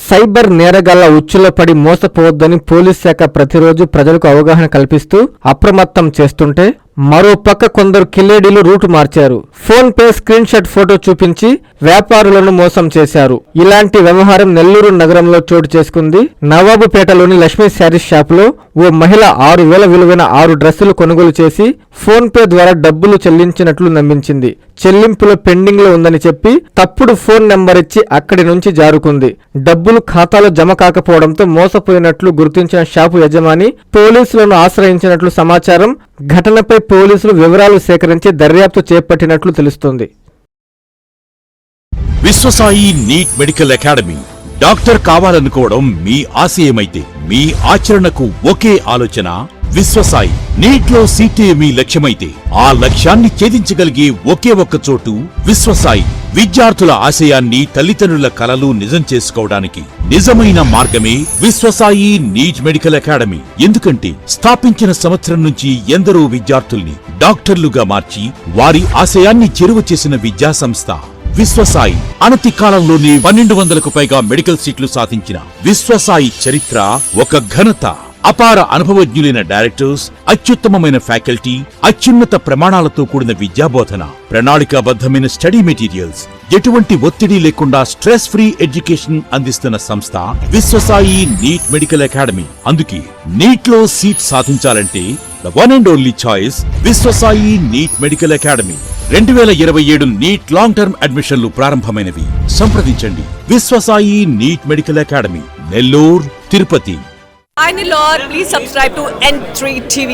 Cyber నేరగాళ్ల ఉచ్చులో పడి మోసపోవద్దని police శాఖ ప్రతిరోజు ప్రజలకు అవగాహన కల్పిస్తూ అప్రమత్తం చేస్తుంటే మరో పక్క కొందరు కిల్లేడీలు రూటు మార్చారు. Phone pay screen shot photo చూపించి వ్యాపారులను మోసం చేశారు. ఇలాంటి వ్యవహారం నెల్లూరు నగరంలో చోటు చేసుకుంది. నవాబుపేటలోని లక్ష్మీ శారీస్ షాపులో ఓ మహిళ 6,000 విలువైన 6 డ్రెస్సులు కొనుగోలు చేసి ఫోన్ పే ద్వారా డబ్బులు చెల్లించినట్లు నమ్మించింది. చెల్లింపులో పెండింగ్ లో ఉందని చెప్పి తప్పుడు ఫోన్ నెంబర్ ఇచ్చి అక్కడి నుంచి జారుకుంది. డబ్బులు ఖాతాలో జమ కాకపోవడంతో మోసపోయినట్లు గుర్తించిన షాపు యజమాని పోలీసులను ఆశ్రయించినట్లు సమాచారం. ఘటనపై పోలీసులు వివరాలు సేకరించి దర్యాప్తు చేపట్టినట్లు తెలుస్తోంది. Vishwasai NEET medical academy. Doctor కావాలనుకోవడం మీ ఆశయమైతే మీ ఆచరణకు ఒకే ఆలోచన విశ్వసాయి. నీట్ లో సీటే మీ లక్ష్యమైతే ఆ లక్ష్యాన్ని ఛేదించగలిగే ఒకే ఒక్క చోటు విశ్వసాయి. విద్యార్థుల ఆశయాన్ని, తల్లిదండ్రుల కలలు నిజం చేసుకోవడానికి నిజమైన మార్గమే విశ్వసాయి నీట్ మెడికల్ అకాడమీ. ఎందుకంటే స్థాపించిన సంవత్సరం నుంచి ఎందరో విద్యార్థుల్ని డాక్టర్లుగా మార్చి వారి ఆశయాన్ని చేరువ చేసిన విద్యా సంస్థ విశ్వసాయి. అనతి కాలంలోనే 1200కు పైగా మెడికల్ సీట్లు సాధించిన విశ్వసాయి చరిత్ర ఒక ఘనత. అపార అనుభవజ్ఞులైన డైరెక్టర్స్, అత్యుత్తమమైన ఫ్యాకల్టీ, అత్యున్నత ప్రమాణాలతో కూడిన విద్యాబోధన, ప్రణాళికాబద్ధమైన స్టడీ మెటీరియల్స్, ఎటువంటి ఒత్తిడి లేకుండా స్ట్రెస్ ఫ్రీ ఎడ్యుకేషన్ అందిస్తున్న సంస్థ విశ్వసాయి నీట్ మెడికల్ అకాడమీ. అందుకే నీట్ లో సీట్ సాధించాలంటే the one and only choice Viswasai NEET medical academy. 2027 NEET long term అడ్మిషన్లు ప్రారంభమైనవి. సంప్రదించండి Viswasai NEET medical academy, Nellore, Tirupati. Hi Nilor, please subscribe to N3 TV.